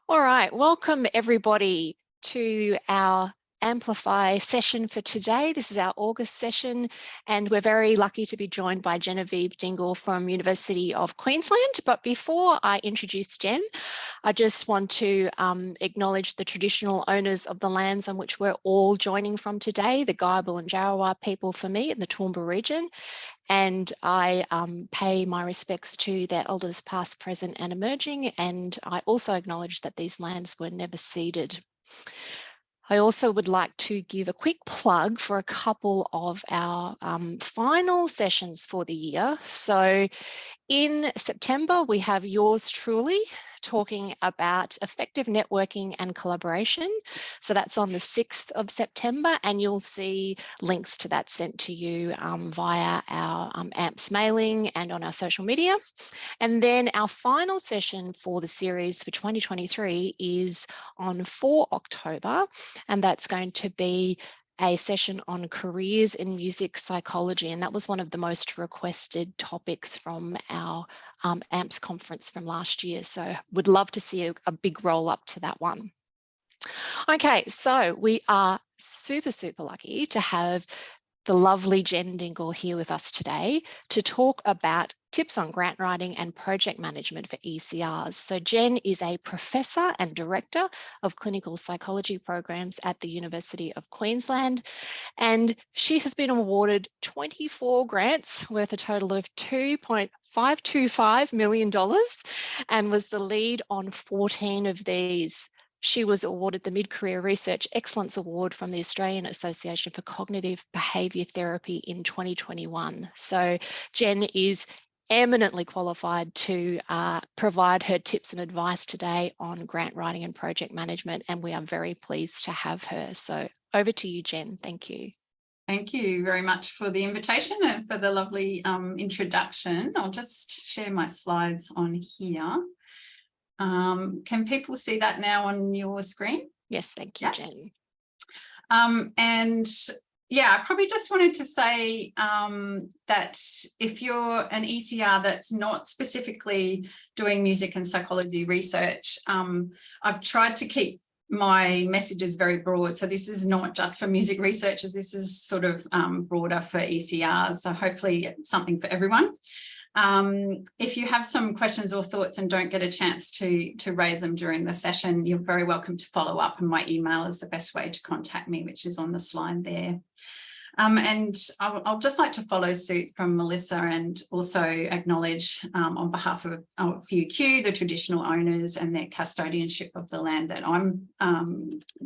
All right, welcome everybody to our AMPlify session for today. This is our August session, and we're very lucky to be joined by Genevieve Dingle from University of Queensland. But before I introduce Jen, I just want to acknowledge the traditional owners of the lands on which we're all joining from today, the Guyabal and Jarowair people for me in the Toowoomba region. And I pay my respects to their elders past, present and emerging. And I also acknowledge that these lands were never ceded. I also would like to give a quick plug for a couple of our final sessions for the year. So in September, we have yours truly talking about effective networking and collaboration. So that's on the 6th of September, and you'll see links to that sent to you via our AMPS mailing and on our social media. And then our final session for the series for 2023 is on 4 October, and that's going to be a session on careers in music psychology, and that was one of the most requested topics from our AMPS conference from last year. So would love to see a big roll up to that one. Okay, so we are super lucky to have the lovely Jen Dingle here with us today to talk about tips on grant writing and project management for ECRs. So Jen is a professor and director of clinical psychology programs at the University of Queensland, and she has been awarded 24 grants worth a total of $2.525 million and was the lead on 14 of these. She was awarded the Mid-Career Research Excellence Award from the Australian Association for Cognitive Behaviour Therapy in 2021. So Jen is eminently qualified to provide her tips and advice today on grant writing and project management, and we are very pleased to have her. So over to you, Jen. Thank you. Thank you very much for the invitation and for the lovely introduction. I'll just share my slides on here. Can people see that now on your screen? Yes, thank you, Jen. And yeah, I probably just wanted to say that if you're an ECR that's not specifically doing music and psychology research, I've tried to keep my messages very broad. So this is not just for music researchers, this is sort of broader for ECRs. So hopefully something for everyone. If you have some questions or thoughts and don't get a chance to raise them during the session, you're very welcome to follow up, and my email is the best way to contact me, which is on the slide there. And I'll just like to follow suit from Melissa and also acknowledge on behalf of UQ, the traditional owners and their custodianship of the land that I'm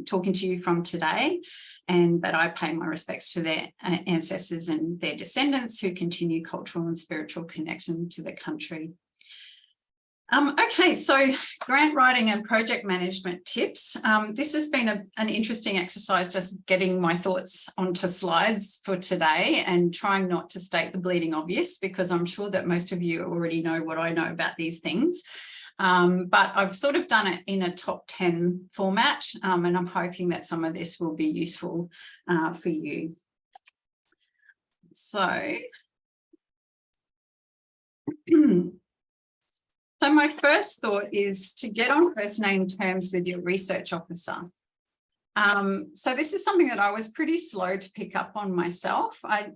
talking to you from today, and that I pay my respects to their ancestors and their descendants who continue cultural and spiritual connection to the country. Okay, so grant writing and project management tips. This has been an interesting exercise, just getting my thoughts onto slides for today and trying not to state the bleeding obvious, because I'm sure that most of you already know what I know about these things. But I've sort of done it in a top 10 format, and I'm hoping that some of this will be useful for you. So my first thought is to get on first name terms with your research officer. So this is something that I was pretty slow to pick up on myself. I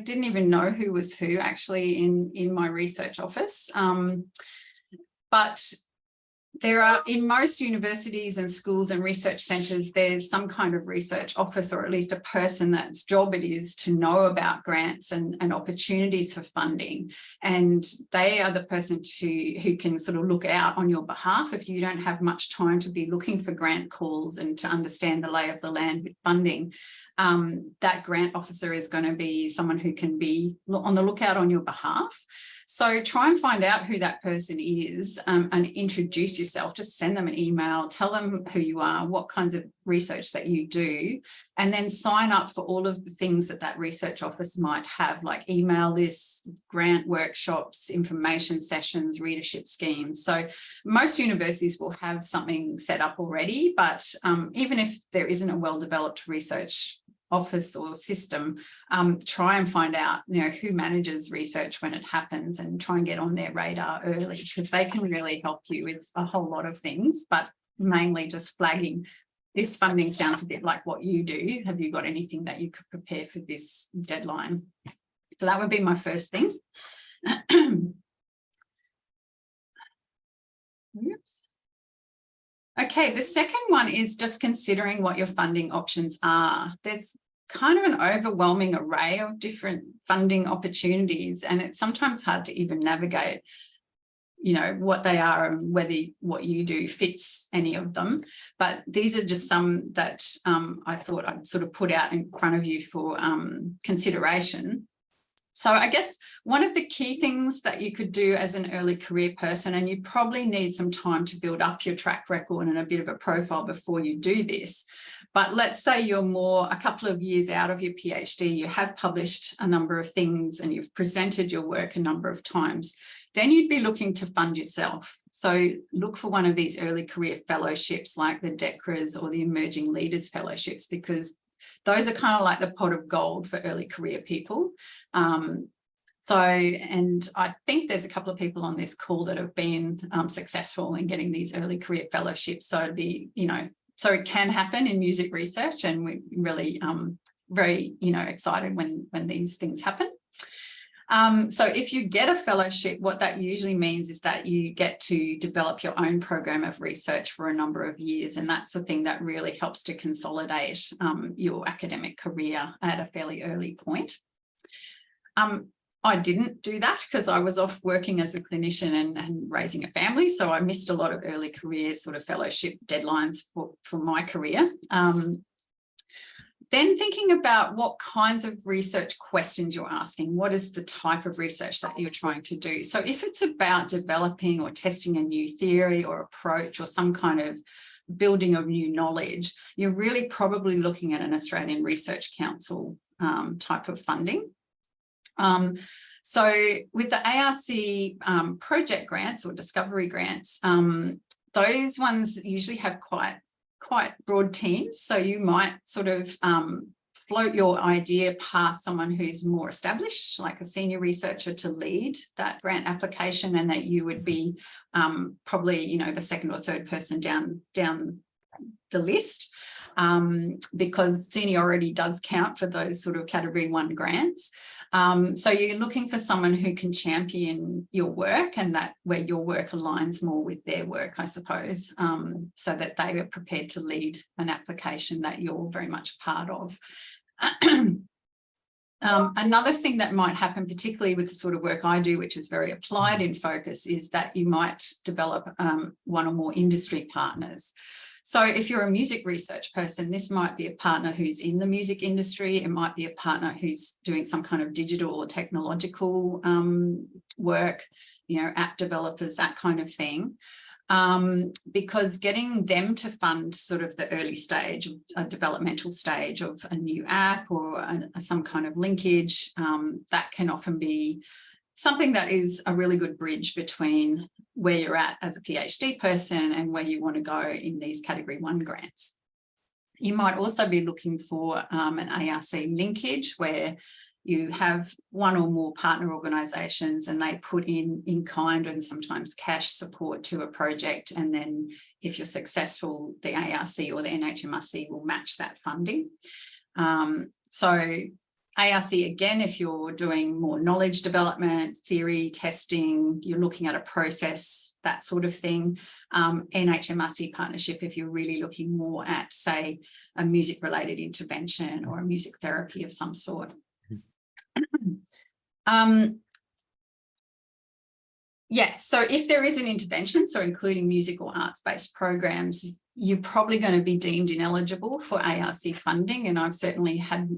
didn't even know who was who actually in my research office. But there are, in most universities and schools and research centres, there's some kind of research office, or at least a person that's job it is to know about grants and opportunities for funding. And they are the person who can sort of look out on your behalf if you don't have much time to be looking for grant calls and to understand the lay of the land with funding. That grant officer is going to be someone who can be on the lookout on your behalf. So try and find out who that person is and introduce yourself. Just send them an email, tell them who you are, what kinds of research that you do, and then sign up for all of the things that research office might have, like email lists, grant workshops, information sessions, readership schemes. So most universities will have something set up already, but even if there isn't a well-developed research office or system, try and find out, who manages research when it happens, and try and get on their radar early, because they can really help you with a whole lot of things. But mainly just flagging, this funding sounds a bit like what you do. Have you got anything that you could prepare for this deadline? So that would be my first thing. Oops. Okay, the second one is just considering what your funding options are. There's kind of an overwhelming array of different funding opportunities, and it's sometimes hard to even navigate, you know, what they are and whether what you do fits any of them. But these are just some that I thought I'd sort of put out in front of you for consideration. So I guess one of the key things that you could do as an early career person, and you probably need some time to build up your track record and a bit of a profile before you do this. But let's say you're a couple of years out of your PhD, you have published a number of things and you've presented your work a number of times, then you'd be looking to fund yourself. So look for one of these early career fellowships like the DECRAs or the Emerging Leaders Fellowships, because those are kind of like the pot of gold for early career people. And I think there's a couple of people on this call that have been successful in getting these early career fellowships. So it'd be, you know, so it can happen in music research, and we're really very, you know, excited when these things happen. So if you get a fellowship, what that usually means is that you get to develop your own program of research for a number of years. And that's the thing that really helps to consolidate your academic career at a fairly early point. I didn't do that because I was off working as a clinician and raising a family. So I missed a lot of early career sort of fellowship deadlines for my career. Then thinking about what kinds of research questions you're asking, what is the type of research that you're trying to do? So if it's about developing or testing a new theory or approach or some kind of building of new knowledge, you're really probably looking at an Australian Research Council type of funding. So with the ARC project grants or discovery grants, those ones usually have quite broad teams. So you might sort of float your idea past someone who's more established, like a senior researcher, to lead that grant application, and that you would be probably, you know, the second or third person down the list, because seniority does count for those sort of category 1 grants. So you're looking for someone who can champion your work, and that where your work aligns more with their work, I suppose, so that they are prepared to lead an application that you're very much a part of. Another thing that might happen, particularly with the sort of work I do, which is very applied in focus, is that you might develop one or more industry partners. So if you're a music research person, this might be a partner who's in the music industry. It might be a partner who's doing some kind of digital or technological work, you know, app developers, that kind of thing. Because getting them to fund sort of the early stage, a developmental stage of a new app or some kind of linkage, that can often be something that is a really good bridge between where you're at as a PhD person and where you want to go in these category 1 grants. You might also be looking for an ARC linkage where you have one or more partner organisations and they put in kind and sometimes cash support to a project, and then if you're successful, the ARC or the NHMRC will match that funding. So ARC, again, if you're doing more knowledge development, theory, testing, you're looking at a process, that sort of thing. NHMRC partnership, if you're really looking more at, say, a music-related intervention or a music therapy of some sort. Yes, so if there is an intervention, so including music or arts-based programs, you're probably going to be deemed ineligible for ARC funding. And I've certainly had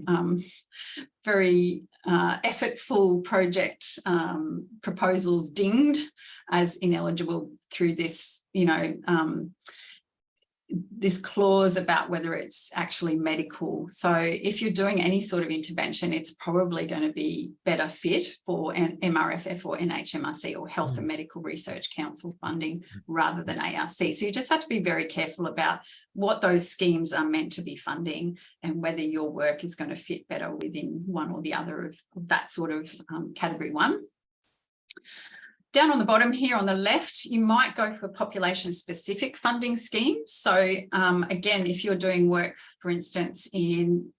very effortful project proposals dinged as ineligible through this, you know, this clause about whether it's actually medical. So if you're doing any sort of intervention, it's probably going to be better fit for an MRFF or NHMRC or Health and Medical Research Council funding rather than ARC. So you just have to be very careful about what those schemes are meant to be funding and whether your work is going to fit better within one or the other of that sort of category 1. Down on the bottom here on the left, you might go for population-specific funding schemes. So again, if you're doing work, for instance, in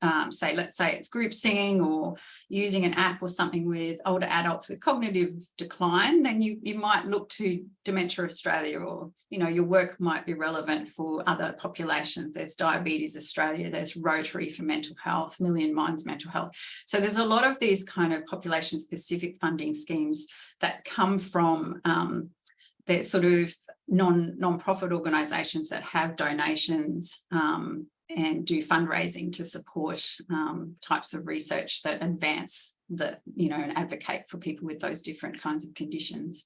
let's say it's group singing or using an app or something with older adults with cognitive decline, then you might look to Dementia Australia, or, you know, your work might be relevant for other populations. There's Diabetes Australia, there's Rotary for mental health, Million Minds Mental Health. So there's a lot of these kind of population specific funding schemes that come from the sort of non-profit organisations that have donations and do fundraising to support types of research that advance the, you know, and advocate for people with those different kinds of conditions.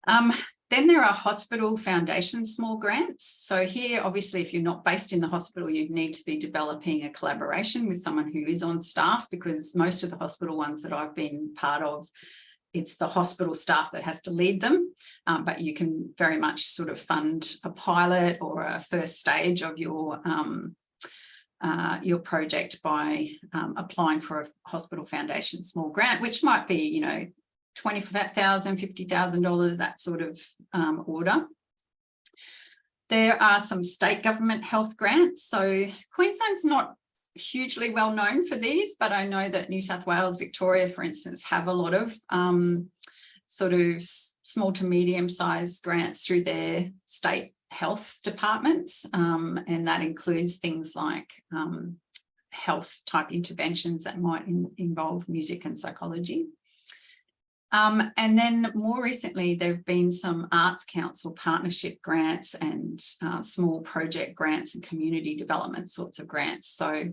Then there are hospital foundation small grants. So here, obviously, if you're not based in the hospital, you'd need to be developing a collaboration with someone who is on staff, because most of the hospital ones that I've been part of, it's the hospital staff that has to lead them, but you can very much sort of fund a pilot or a first stage of your project by applying for a hospital foundation small grant, which might be, you know, $20,000, $50,000, that sort of order. There are some state government health grants. So Queensland's not hugely well known for these, but I know that New South Wales, Victoria, for instance, have a lot of sort of small to medium sized grants through their state health departments, and that includes things like health type interventions that might involve music and psychology. And then more recently, there have been some Arts Council partnership grants and small project grants and community development sorts of grants. So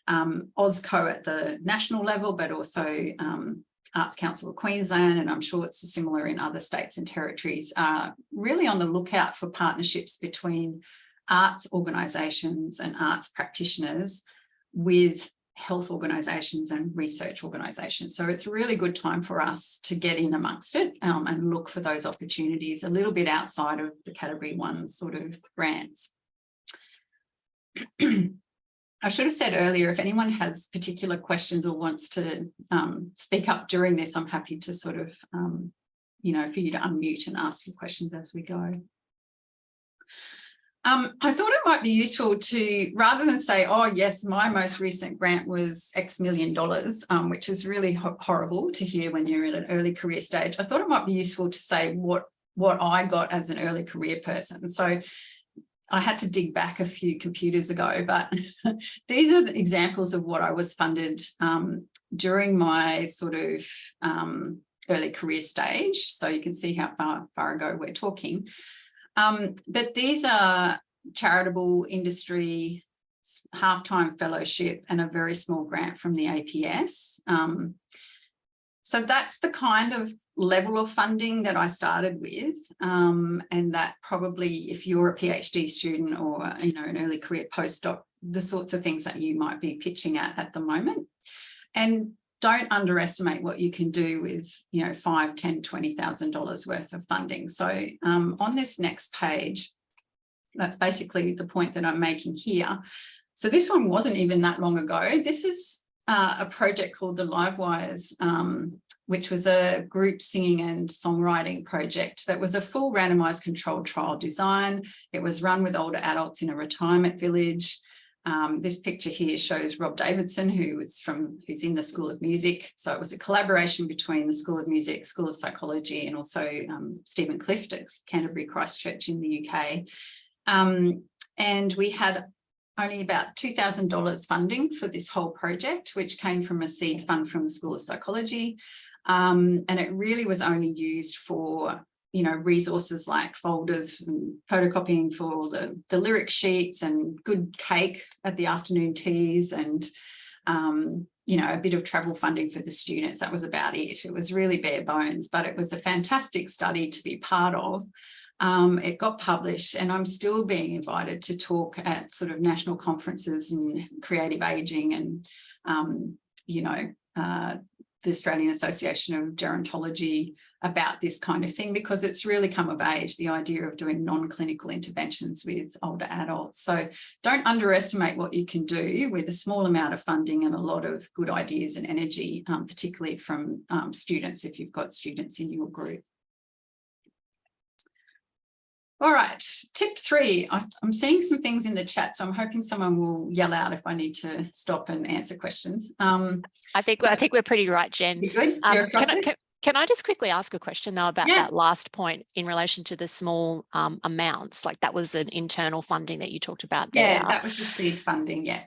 AusCo at the national level, but also Arts Council of Queensland, and I'm sure it's similar in other states and territories, are really on the lookout for partnerships between arts organisations and arts practitioners with health organisations and research organisations. So it's a really good time for us to get in amongst it and look for those opportunities a little bit outside of the Category 1 sort of grants. I should have said earlier, if anyone has particular questions or wants to speak up during this, I'm happy to sort of, you know, for you to unmute and ask your questions as we go. I thought it might be useful to, rather than say, oh, yes, my most recent grant was X million dollars, which is really horrible to hear when you're in an early career stage, I thought it might be useful to say what I got as an early career person. So I had to dig back a few computers ago, but these are the examples of what I was funded during my sort of early career stage. So you can see how far ago we're talking. But these are charitable industry, half-time fellowship, and a very small grant from the APS. So that's the kind of level of funding that I started with, and that probably, if you're a PhD student or, you know, an early career postdoc, the sorts of things that you might be pitching at the moment. And don't underestimate what you can do with, you know, $5,000, $10,000, $20,000 worth of funding. So on this next page, that's basically the point that I'm making here. So this one wasn't even that long ago. This is a project called the Livewires, which was a group singing and songwriting project that was a full randomized controlled trial design. It was run with older adults in a retirement village. This picture here shows Rob Davidson, who's in the School of Music. So it was a collaboration between the School of Music, School of Psychology, and also Stephen Clift at Canterbury Christchurch in the UK. And we had only about $2,000 funding for this whole project, which came from a seed fund from the School of Psychology. And it really was only used for, you know, resources like folders, photocopying for the lyric sheets, and good cake at the afternoon teas, and, you know, a bit of travel funding for the students. That was about it. It was really bare bones, but it was a fantastic study to be part of. It got published, and I'm still being invited to talk at sort of national conferences in creative aging and, you know, the Australian Association of Gerontology about this kind of thing, because it's really come of age, the idea of doing non-clinical interventions with older adults. So don't underestimate what you can do with a small amount of funding and a lot of good ideas and energy, particularly from students, if you've got students in your group. All right, tip 3. I'm seeing some things in the chat, so I'm hoping someone will yell out if I need to stop and answer questions. I think we're pretty right, Jen. You good? You're across it? Can I just quickly ask a question though about Yeah. that last point in relation to the small amounts? Like that was an internal funding that you talked about there. Yeah, that was the seed funding, yeah.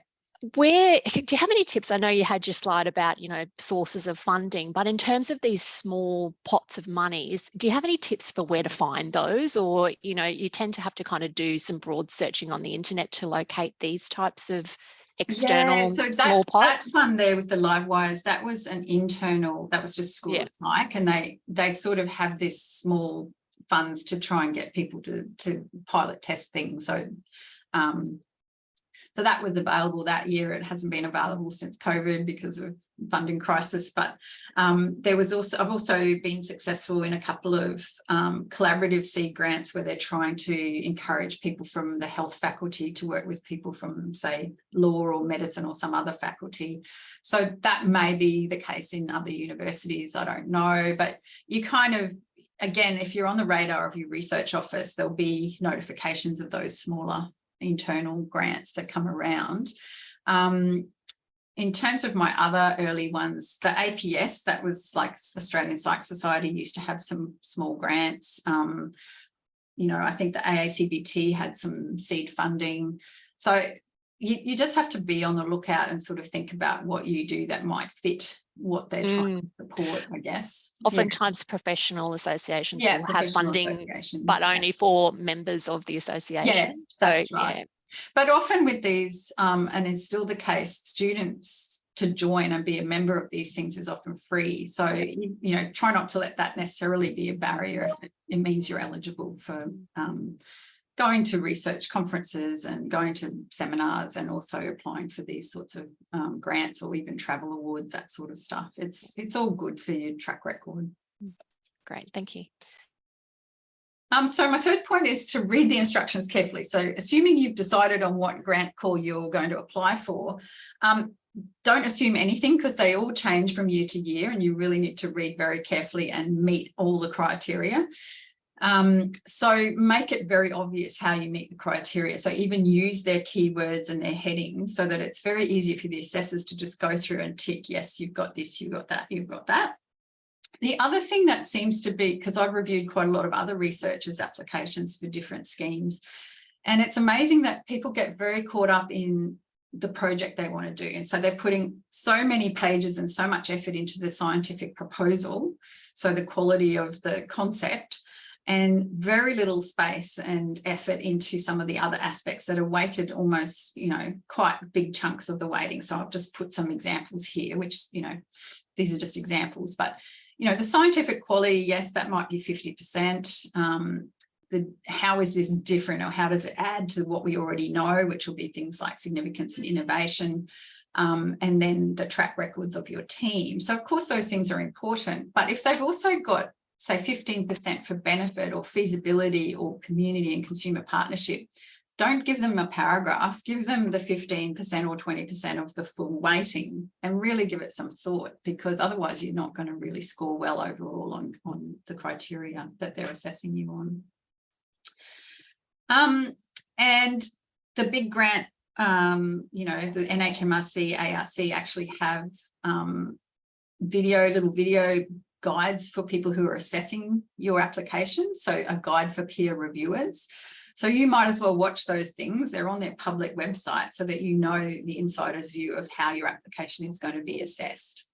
Do you have any tips? I know you had your slide about, sources of funding, but in terms of these small pots of money, do you have any tips for where to find those? Or, you tend to have to kind of do some broad searching on the internet to locate these types of external small pots? That one there with the live wires, that was an internal, that was just School of Psych, and they sort of have this small funds to try and get people to pilot test things. So that was available that year. It hasn't been available since COVID because of funding crisis. But I've also been successful in a couple of collaborative seed grants where they're trying to encourage people from the health faculty to work with people from, say, law or medicine or some other faculty. So that may be the case in other universities. I don't know, but you kind of, again, if you're on the radar of your research office, there'll be notifications of those smaller internal grants that come around. In terms of my other early ones, the APS, that was like Australian Psych Society, used to have some small grants. I think the AACBT had some seed funding. So you just have to be on the lookout and sort of think about what you do that might fit what they're trying to support, I guess. Oftentimes professional associations will have funding, but only for members of the association. Yeah, so that's right. But often with these, and is still the case, students to join and be a member of these things is often free. So, try not to let that necessarily be a barrier. It means you're eligible for going to research conferences and going to seminars, and also applying for these sorts of grants or even travel awards, that sort of stuff. It's all good for your track record. Great, thank you. So my third point is to read the instructions carefully. So assuming you've decided on what grant call you're going to apply for, don't assume anything, because they all change from year to year, and you really need to read very carefully and meet all the criteria. So make it very obvious how you meet the criteria. So even use their keywords and their headings so that it's very easy for the assessors to just go through and tick, yes, you've got this, you've got that, you've got that. The other thing that seems to be, because I've reviewed quite a lot of other researchers' applications for different schemes, and it's amazing that people get very caught up in the project they want to do. And so they're putting so many pages and so much effort into the scientific proposal, so the quality of the concept, and very little space and effort into some of the other aspects that are weighted almost, quite big chunks of the weighting. So I've just put some examples here, which, these are just examples, but the scientific quality, yes, that might be 50%. How is this different, or how does it add to what we already know, which will be things like significance and innovation, and then the track records of your team. So of course those things are important, but if they've also got, say, 15% for benefit or feasibility or community and consumer partnership, don't give them a paragraph, give them the 15% or 20% of the full weighting, and really give it some thought, because otherwise you're not going to really score well overall on the criteria that they're assessing you on. And the big grant, the NHMRC, ARC actually have little video guides for people who are assessing your application, so a guide for peer reviewers. So you might as well watch those things. They're on their public website, so that you know the insider's view of how your application is going to be assessed.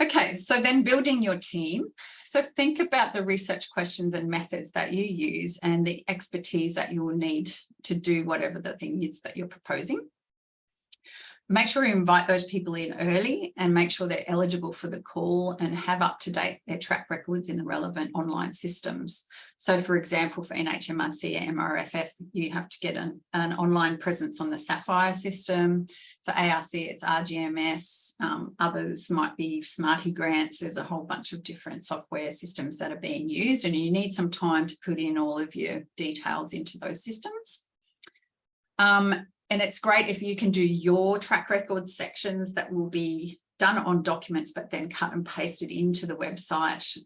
Okay, so then building your team. So think about the research questions and methods that you use and the expertise that you will need to do whatever the thing is that you're proposing. make sure you invite those people in early and make sure they're eligible for the call and have up to date their track records in the relevant online systems. So for example, for NHMRC or MRFF, you have to get an online presence on the Sapphire system. For ARC, it's RGMS. Others might be Smarty Grants. There's a whole bunch of different software systems that are being used, and you need some time to put in all of your details into those systems. And it's great if you can do your track record sections that will be done on documents, but then cut and pasted into the website.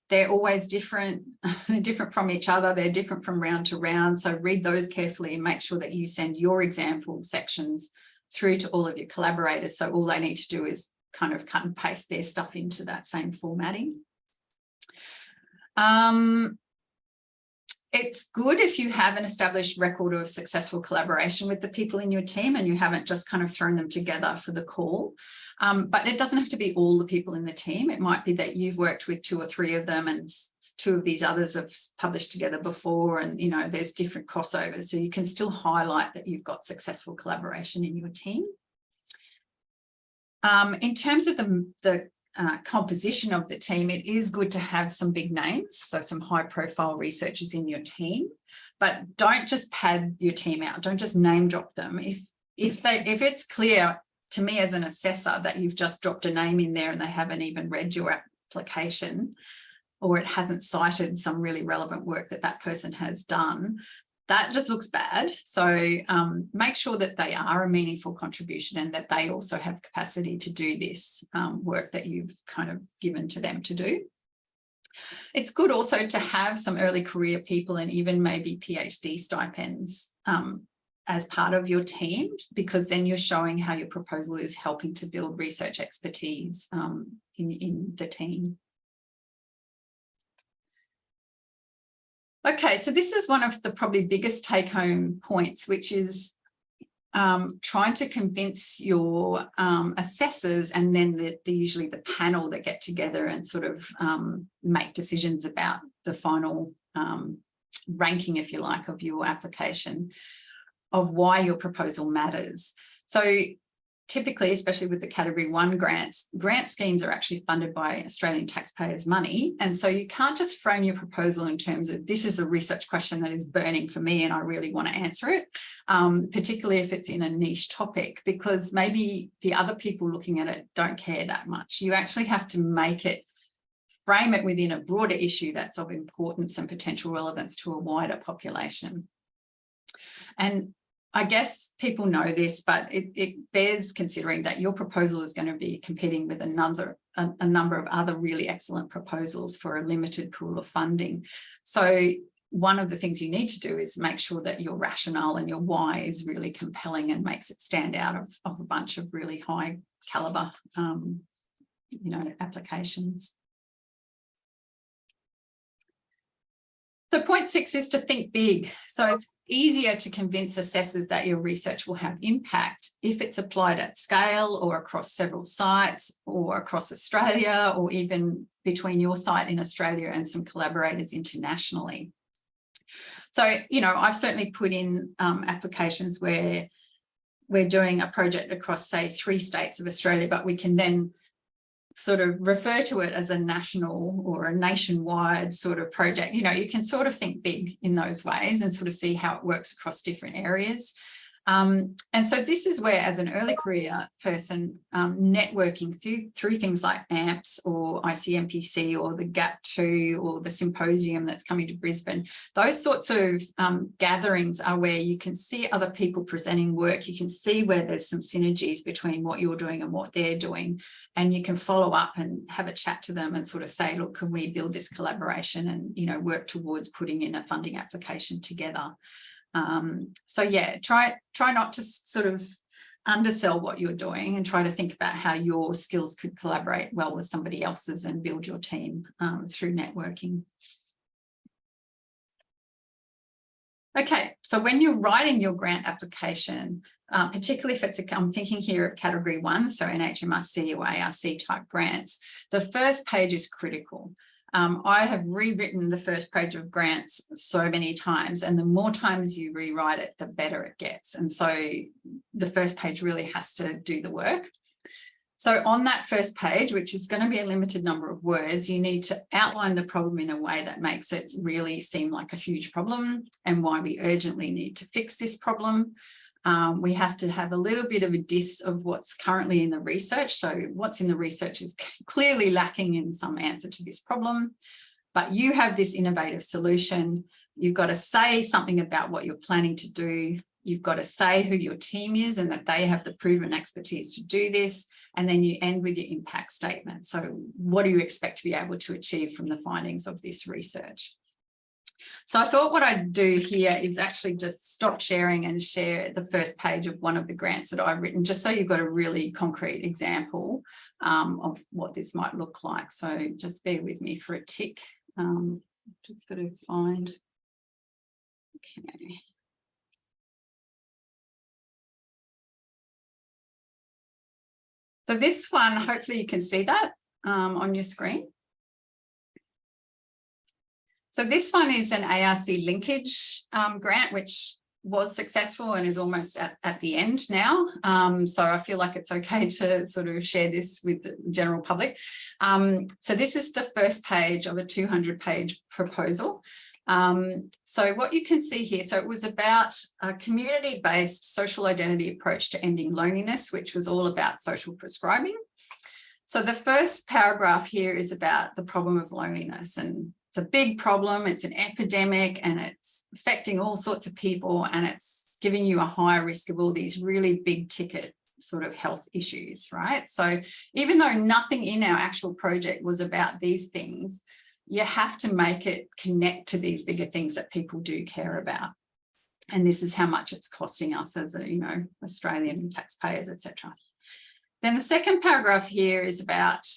They're always different. They're different from each other. They're different from round to round. So read those carefully and make sure that you send your example sections through to all of your collaborators. So all they need to do is kind of cut and paste their stuff into that same formatting. It's good if you have an established record of successful collaboration with the people in your team and you haven't just kind of thrown them together for the call. But it doesn't have to be all the people in the team. It might be that you've worked with 2 or 3 of them and 2 of these others have published together before, and you know there's different crossovers. So you can still highlight that you've got successful collaboration in your team. In terms of the composition of the team, it is good to have some big names, so some high profile researchers in your team, but don't just pad your team out. Don't just name drop them. If it's clear to me as an assessor that you've just dropped a name in there and they haven't even read your application, or it hasn't cited some really relevant work that that person has done, that just looks bad. So make sure that they are a meaningful contribution and that they also have capacity to do this work that you've kind of given to them to do. It's good also to have some early career people and even maybe PhD stipends as part of your team, because then you're showing how your proposal is helping to build research expertise in the team. Okay, so this is one of the probably biggest take-home points, which is trying to convince your assessors and then usually the panel that get together and sort of make decisions about the final ranking, if you like, of your application, of why your proposal matters. So typically, especially with the category 1 grants, grant schemes are actually funded by Australian taxpayers' money. And so you can't just frame your proposal in terms of this is a research question that is burning for me and I really want to answer it, particularly if it's in a niche topic, because maybe the other people looking at it don't care that much. You actually have to frame it within a broader issue that's of importance and potential relevance to a wider population. And I guess people know this, but it bears considering that your proposal is going to be competing with a number of other really excellent proposals for a limited pool of funding. So one of the things you need to do is make sure that your rationale and your why is really compelling and makes it stand out of a bunch of really high caliber, applications. So point 6 is to think big. So it's easier to convince assessors that your research will have impact if it's applied at scale or across several sites or across Australia, or even between your site in Australia and some collaborators internationally. So, I've certainly put in applications where we're doing a project across, say, 3 states of Australia, but we can then sort of refer to it as a national or a nationwide sort of project. You can sort of think big in those ways and sort of see how it works across different areas. And so this is where, as an early career person, networking through things like AMPs or ICMPC or the GAP2 or the symposium that's coming to Brisbane, those sorts of gatherings are where you can see other people presenting work. You can see where there's some synergies between what you're doing and what they're doing, and you can follow up and have a chat to them and sort of say, look, can we build this collaboration and work towards putting in a funding application together. So yeah, try not to sort of undersell what you're doing and try to think about how your skills could collaborate well with somebody else's and build your team through networking. Okay, so when you're writing your grant application, particularly if it's I'm thinking here of category 1, so NHMRC or ARC type grants, the first page is critical. I have rewritten the first page of grants so many times, and the more times you rewrite it, the better it gets. And so the first page really has to do the work. So on that first page, which is going to be a limited number of words, you need to outline the problem in a way that makes it really seem like a huge problem and why we urgently need to fix this problem. We have to have a little bit of a diss of what's currently in the research. So what's in the research is clearly lacking in some answer to this problem, but you have this innovative solution. You've got to say something about what you're planning to do. You've got to say who your team is and that they have the proven expertise to do this. And then you end with your impact statement. So what do you expect to be able to achieve from the findings of this research? So I thought what I'd do here is actually just stop sharing and share the first page of one of the grants that I've written, just so you've got a really concrete example of what this might look like. So just bear with me for a tick. Just got to find. Okay. So this one, hopefully you can see that on your screen. So this one is an ARC linkage grant, which was successful and is almost at the end now. So I feel like it's okay to sort of share this with the general public. So this is the first page of a 200-page proposal. So what you can see here, so it was about a community-based social identity approach to ending loneliness, which was all about social prescribing. So the first paragraph here is about the problem of loneliness, and it's a big problem, it's an epidemic, and it's affecting all sorts of people, and it's giving you a higher risk of all these really big ticket sort of health issues, right? So even though nothing in our actual project was about these things, you have to make it connect to these bigger things that people do care about. And this is how much it's costing us as a, Australian taxpayers, etc. Then the second paragraph here is about,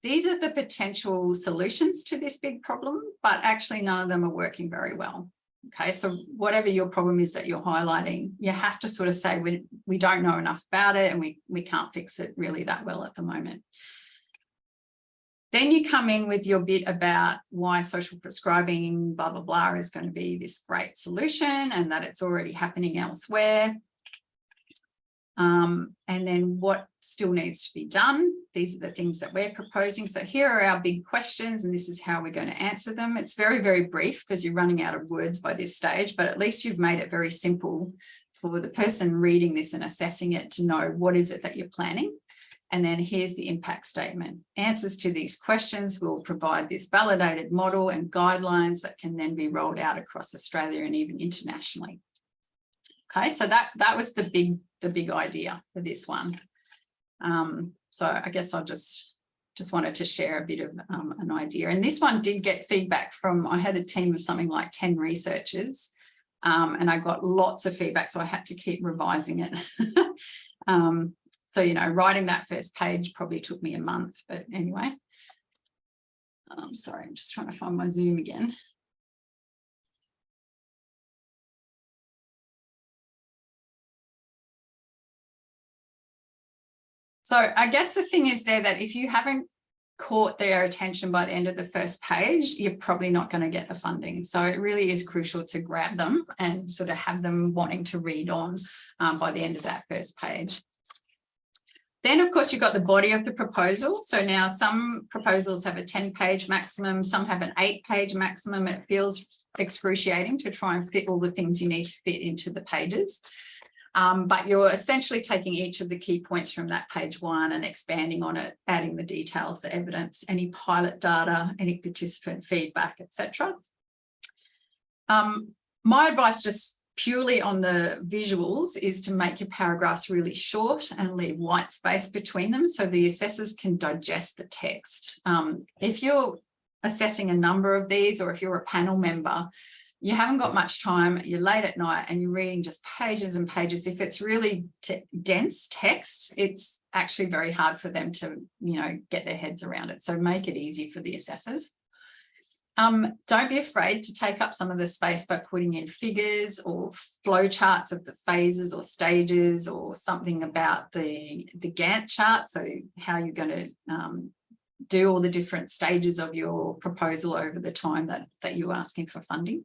these are the potential solutions to this big problem, but actually none of them are working very well. Okay, so whatever your problem is that you're highlighting, you have to sort of say, we don't know enough about it and we can't fix it really that well at the moment. Then you come in with your bit about why social prescribing, blah, blah, blah, is going to be this great solution and that it's already happening elsewhere. And then what still needs to be done. These are the things that we're proposing. So here are our big questions, and this is how we're going to answer them. It's very, very brief because you're running out of words by this stage, but at least you've made it very simple for the person reading this and assessing it to know what is it that you're planning. And then here's the impact statement. Answers to these questions will provide this validated model and guidelines that can then be rolled out across Australia and even internationally. Okay, so that was the big idea for this one. So I guess I just wanted to share a bit of an idea. And this one did get feedback from, I had a team of something like 10 researchers, and I got lots of feedback, so I had to keep revising it. So, writing that first page probably took me a month, but anyway. Sorry, I'm just trying to find my Zoom again. So I guess the thing is there that if you haven't caught their attention by the end of the first page, you're probably not going to get the funding. So it really is crucial to grab them and sort of have them wanting to read on by the end of that first page. Then, of course, you've got the body of the proposal. So now some proposals have a 10-page maximum, some have an 8-page maximum. It feels excruciating to try and fit all the things you need to fit into the pages. But you're essentially taking each of the key points from that page one and expanding on it, adding the details, the evidence, any pilot data, any participant feedback, etc. My advice just purely on the visuals is to make your paragraphs really short and leave white space between them so the assessors can digest the text. If you're assessing a number of these, or if you're a panel member, you haven't got much time, you're late at night and you're reading just pages and pages. If it's really dense text, it's actually very hard for them to, get their heads around it. So make it easy for the assessors. Don't be afraid to take up some of the space by putting in figures or flow charts of the phases or stages, or something about the Gantt chart. So how you're going to do all the different stages of your proposal over the time that you're asking for funding.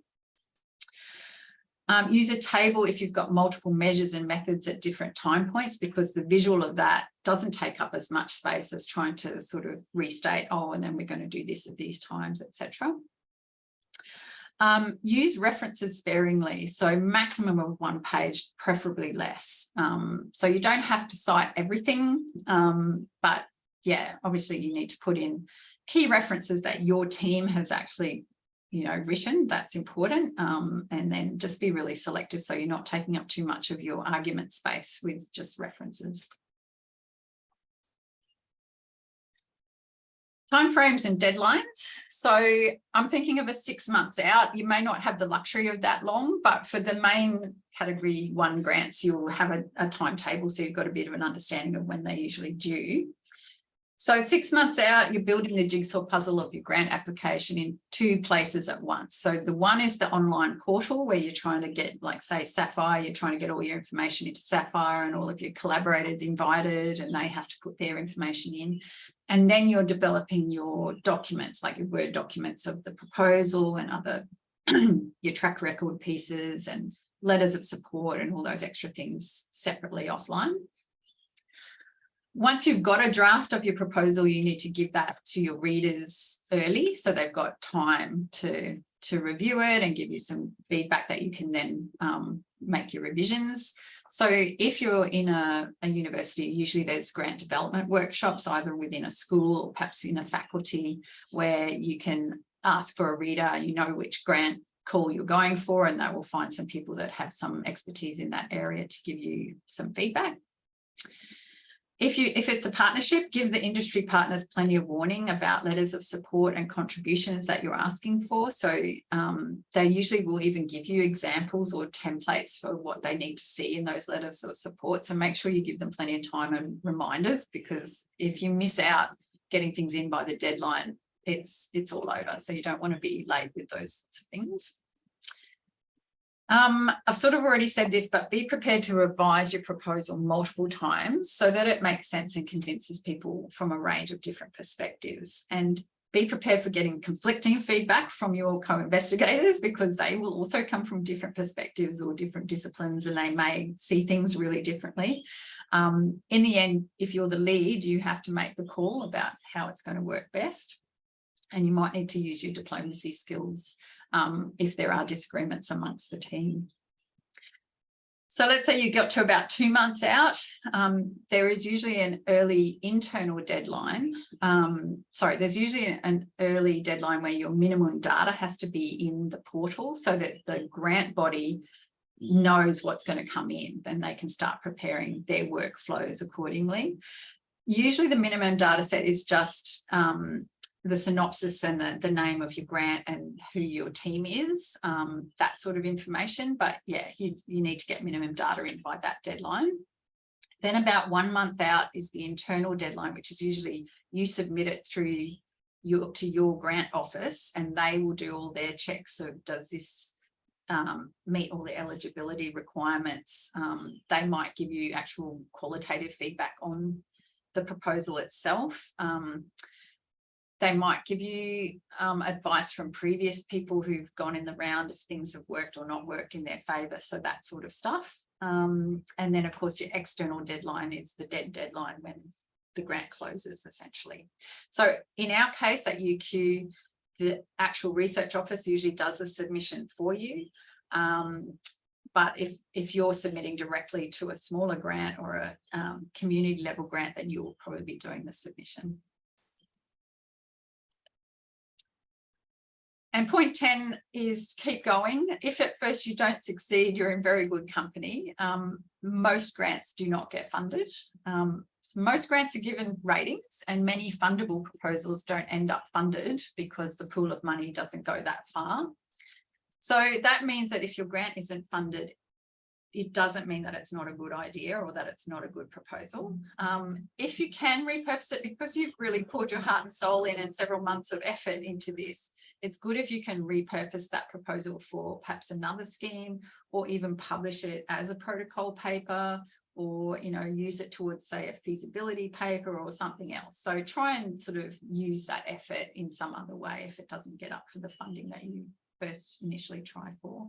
Use a table if you've got multiple measures and methods at different time points, because the visual of that doesn't take up as much space as trying to sort of restate, oh, and then we're going to do this at these times, etc. Use references sparingly, so maximum of 1 page, preferably less. So you don't have to cite everything, but yeah, obviously you need to put in key references that your team has actually, you know, written. That's important. And then just be really selective so you're not taking up too much of your argument space with just references. Timeframes and deadlines. So I'm thinking of a 6 months out. You may not have the luxury of that long, but for the main category 1 grants, you'll have a timetable, so you've got a bit of an understanding of when they're usually due. So 6 months out, you're building the jigsaw puzzle of your grant application in 2 places at once. So the one is the online portal where you're trying to get, like say Sapphire, you're trying to get all your information into Sapphire and all of your collaborators invited and they have to put their information in. And then you're developing your documents, like your Word documents of the proposal and other your track record pieces and letters of support and all those extra things separately offline. Once you've got a draft of your proposal, you need to give that to your readers early so they've got time to review it and give you some feedback that you can then make your revisions. So if you're in a university, usually there's grant development workshops either within a school or perhaps in a faculty where you can ask for a reader, you know which grant call you're going for, and they will find some people that have some expertise in that area to give you some feedback. If it's a partnership, give the industry partners plenty of warning about letters of support and contributions that you're asking for. So they usually will even give you examples or templates for what they need to see in those letters of support. So make sure you give them plenty of time and reminders, because if you miss out getting things in by the deadline, it's all over. So you don't want to be late with those sorts of things. I've sort of already said this, but be prepared to revise your proposal multiple times so that it makes sense and convinces people from a range of different perspectives. And be prepared for getting conflicting feedback from your co-investigators, because they will also come from different perspectives or different disciplines and they may see things really differently. In the end, if you're the lead, you have to make the call about how it's going to work best. And you might need to use your diplomacy skills if there are disagreements amongst the team. So let's say you got to about 2 months out, there is usually an early internal deadline. There's usually an early deadline where your minimum data has to be in the portal so that the grant body knows what's going to come in, then they can start preparing their workflows accordingly. Usually the minimum data set is just the synopsis and the name of your grant and who your team is, that sort of information. But yeah, you need to get minimum data in by that deadline. Then about 1 month out is the internal deadline, which is usually you submit it through to your grant office and they will do all their checks of does this meet all the eligibility requirements. They might give you actual qualitative feedback on the proposal itself. They might give you advice from previous people who've gone in the round if things have worked or not worked in their favour, so that sort of stuff. And then, of course, your external deadline is the dead deadline when the grant closes, essentially. So in our case at UQ, the actual research office usually does the submission for you. But if you're submitting directly to a smaller grant or a community level grant, then you'll probably be doing the submission. And point 10 is keep going. If at first you don't succeed, you're in very good company. Most grants do not get funded. So most grants are given ratings and many fundable proposals don't end up funded because the pool of money doesn't go that far. So that means that if your grant isn't funded, it doesn't mean that it's not a good idea or that it's not a good proposal. If you can repurpose it, because you've really poured your heart and soul in and several months of effort into this, it's good if you can repurpose that proposal for perhaps another scheme or even publish it as a protocol paper or, you know, use it towards, say, a feasibility paper or something else. So try and sort of use that effort in some other way if it doesn't get up for the funding that you first initially try for.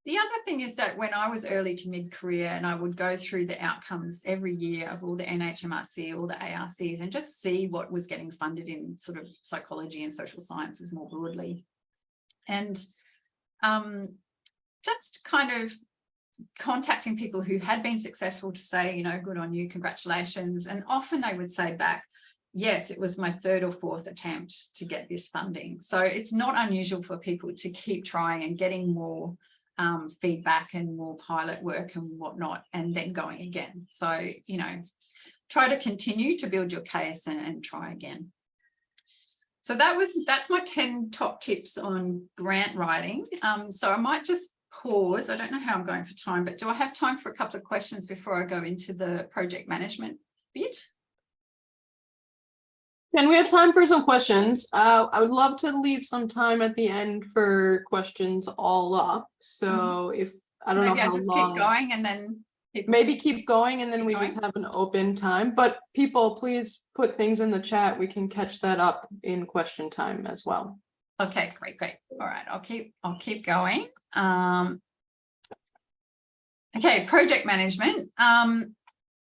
The other thing is that when I was early to mid-career and I would go through the outcomes every year of all the NHMRC, all the ARCs, and just see what was getting funded in sort of psychology and social sciences more broadly. And just kind of contacting people who had been successful to say, you know, good on you, congratulations. And often they would say back, yes, it was my third or fourth attempt to get this funding. So it's not unusual for people to keep trying and getting more feedback and more pilot work and whatnot, and then going again. So, you know, try to continue to build your case and try again. So that's my 10 top tips on grant writing. So I might just pause. I don't know how I'm going for time, but do I have time for a couple of questions before I go into the project management bit? And we have time for some questions. I would love to leave some time at the end for questions all up. So if I don't know how just long, keep going and then maybe keep going and then we just have an open time. But people, please put things in the chat. We can catch that up in question time as well. Okay, great. All right, I'll keep going. Okay, project management.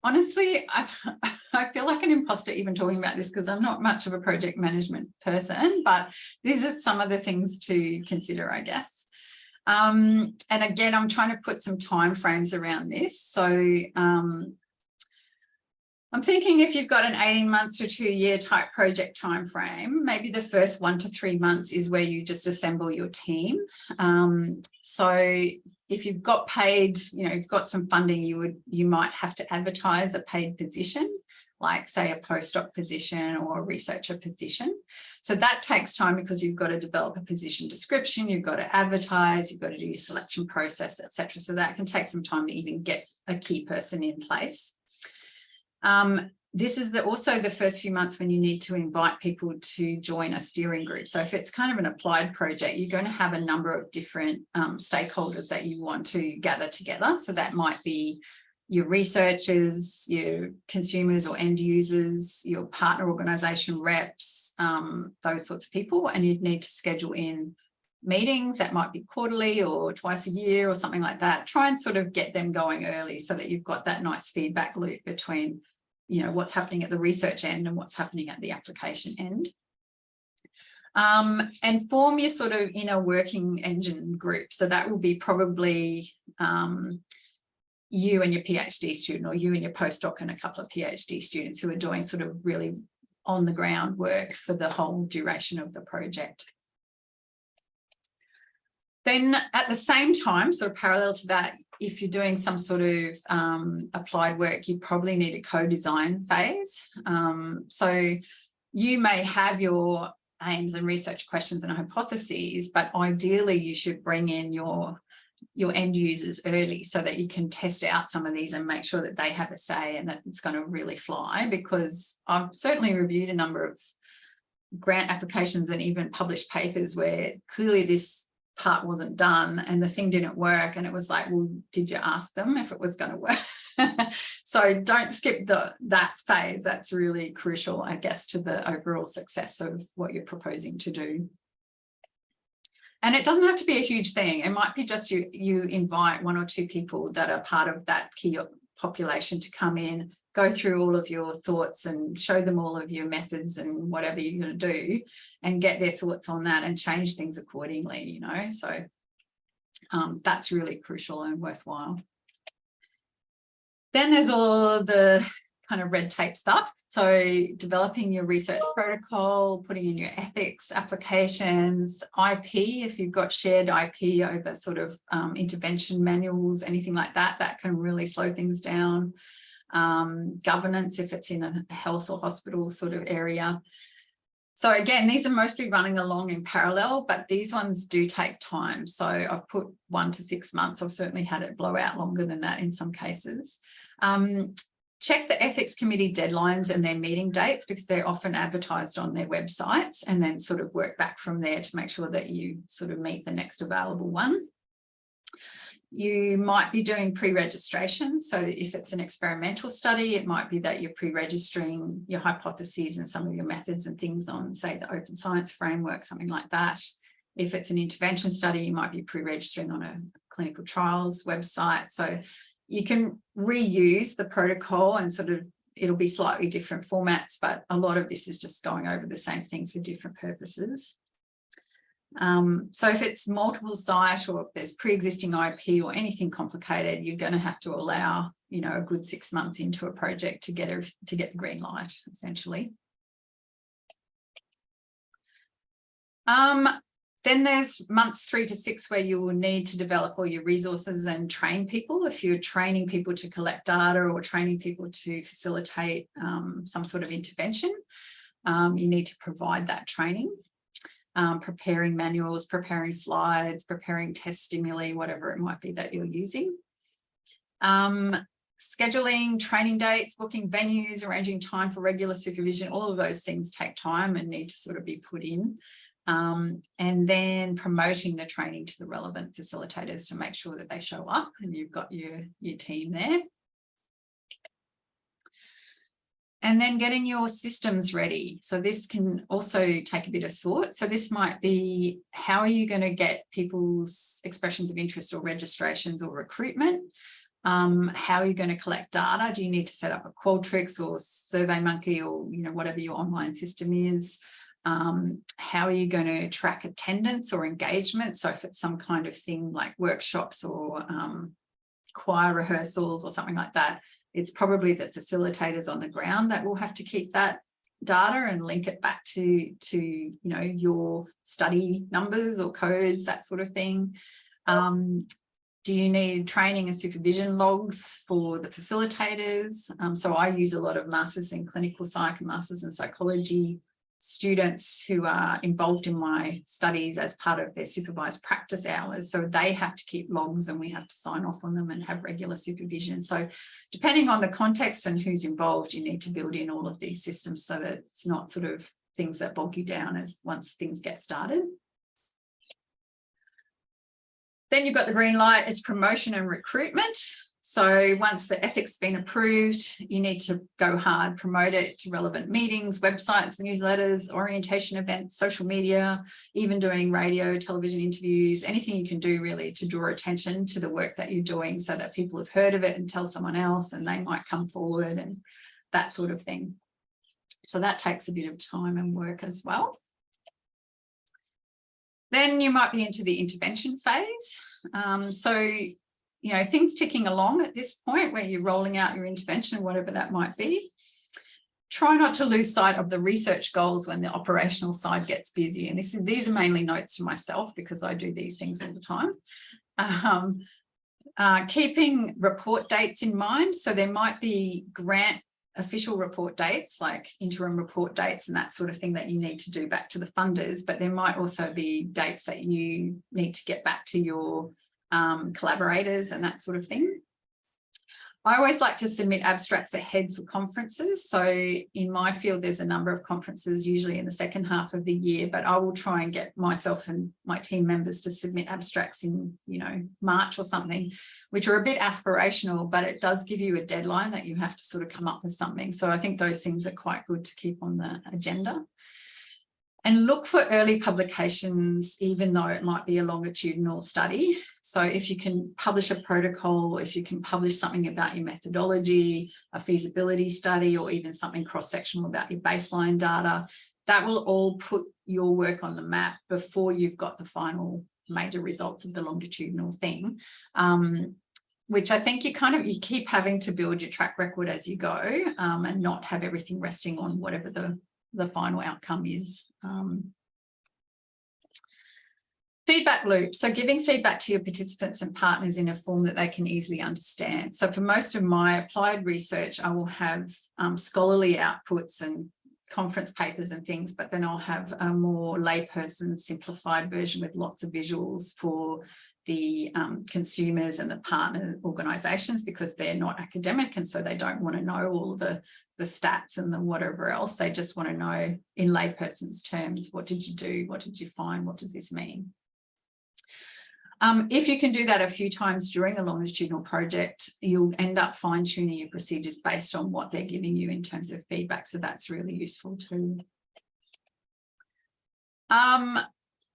Honestly, I feel like an imposter even talking about this because I'm not much of a project management person, but these are some of the things to consider, I guess. And again, I'm trying to put some time frames around this. So I'm thinking if you've got an 18 months to 2 year type project time frame, maybe the first 1 to 3 months is where you just assemble your team. So if you've got paid, you know, you've got some funding, you might have to advertise a paid position, like say a postdoc position or a researcher position. So that takes time because you've got to develop a position description, you've got to advertise, you've got to do your selection process, etc. So that can take some time to even get a key person in place. This is also the first few months when you need to invite people to join a steering group. So if it's kind of an applied project, you're going to have a number of different stakeholders that you want to gather together. So that might be your researchers, your consumers or end users, your partner organisation reps, those sorts of people. And you'd need to schedule in meetings that might be quarterly or twice a year or something like that. Try and sort of get them going early so that you've got that nice feedback loop between, you know, what's happening at the research end and what's happening at the application end. And form your sort of inner working engine group. So that will be probably you and your PhD student, or you and your postdoc and a couple of PhD students who are doing sort of really on the ground work for the whole duration of the project. Then at the same time, sort of parallel to that, if you're doing some sort of applied work, you probably need a co-design phase. So you may have your aims and research questions and hypotheses, but ideally you should bring in your end users early so that you can test out some of these and make sure that they have a say and that it's going to really fly. Because I've certainly reviewed a number of grant applications and even published papers where clearly this part wasn't done and the thing didn't work, and it was like, well, did you ask them if it was going to work? So don't skip that phase. That's really crucial, I guess, to the overall success of what you're proposing to do. And it doesn't have to be a huge thing. It might be just you invite 1 or 2 people that are part of that key population to come in, go through all of your thoughts and show them all of your methods and whatever you're going to do, and get their thoughts on that and change things accordingly, you know. So that's really crucial and worthwhile. Then there's all the kind of red tape stuff. So developing your research protocol, putting in your ethics applications, IP, if you've got shared IP over sort of intervention manuals, anything like that, that can really slow things down. Governance, if it's in a health or hospital sort of area. So again, these are mostly running along in parallel, but these ones do take time. So I've put 1 to 6 months. I've certainly had it blow out longer than that in some cases. Check the ethics committee deadlines and their meeting dates, because they're often advertised on their websites, and then sort of work back from there to make sure that you sort of meet the next available one. You might be doing pre-registration. So if it's an experimental study, it might be that you're pre-registering your hypotheses and some of your methods and things on, say, the open science framework, something like that. If it's an intervention study, you might be pre-registering on a clinical trials website. So you can reuse the protocol and sort of, it'll be slightly different formats, but a lot of this is just going over the same thing for different purposes. So if it's multiple site or if there's pre-existing IP or anything complicated, you're going to have to allow, you know, a good 6 months into a project to get the green light, essentially. Then there's months 3 to 6 where you will need to develop all your resources and train people. If you're training people to collect data or training people to facilitate some sort of intervention, you need to provide that training. Preparing manuals, preparing slides, preparing test stimuli, whatever it might be that you're using. Scheduling training dates, booking venues, arranging time for regular supervision, all of those things take time and need to sort of be put in. And then promoting the training to the relevant facilitators to make sure that they show up and you've got your team there. And then getting your systems ready. So this can also take a bit of thought. So this might be, how are you going to get people's expressions of interest or registrations or recruitment? How are you going to collect data? Do you need to set up a Qualtrics or SurveyMonkey or, you know, whatever your online system is? How are you going to track attendance or engagement? So if it's some kind of thing like workshops or choir rehearsals or something like that, it's probably the facilitators on the ground that will have to keep that data and link it back to you know, your study numbers or codes, that sort of thing. Do you need training and supervision logs for the facilitators? So I use a lot of masters in clinical psych and masters in psychology students who are involved in my studies as part of their supervised practice hours. So they have to keep logs and we have to sign off on them and have regular supervision. So depending on the context and who's involved, you need to build in all of these systems so that it's not sort of things that bog you down as once things get started. Then you've got the green light is promotion and recruitment. So once the ethic's been approved, you need to go hard, promote it to relevant meetings, websites, newsletters, orientation events, social media, even doing radio, television interviews, anything you can do really to draw attention to the work that you're doing so that people have heard of it and tell someone else and they might come forward and that sort of thing. So that takes a bit of time and work as well. Then you might be into the intervention phase. So you know, things ticking along at this point where you're rolling out your intervention, whatever that might be. Try not to lose sight of the research goals when the operational side gets busy. And these are mainly notes to myself because I do these things all the time. Keeping report dates in mind. So there might be grant official report dates, like interim report dates and that sort of thing that you need to do back to the funders, but there might also be dates that you need to get back to your collaborators and that sort of thing. I always like to submit abstracts ahead for conferences. So in my field, there's a number of conferences usually in the second half of the year, but I will try and get myself and my team members to submit abstracts in, you know, March or something, which are a bit aspirational, but it does give you a deadline that you have to sort of come up with something. So I think those things are quite good to keep on the agenda. And look for early publications, even though it might be a longitudinal study. So if you can publish a protocol, if you can publish something about your methodology, a feasibility study, or even something cross-sectional about your baseline data, that will all put your work on the map before you've got the final major results of the longitudinal thing. Which I think you keep having to build your track record as you go and not have everything resting on whatever the final outcome is. Feedback loop. So giving feedback to your participants and partners in a form that they can easily understand. So for most of my applied research, I will have scholarly outputs and conference papers and things, but then I'll have a more layperson simplified version with lots of visuals for the consumers and the partner organisations, because they're not academic and so they don't want to know all the stats and the whatever else. They just want to know in layperson's terms, what did you do? What did you find? What does this mean? If you can do that a few times during a longitudinal project, you'll end up fine-tuning your procedures based on what they're giving you in terms of feedback. So that's really useful too.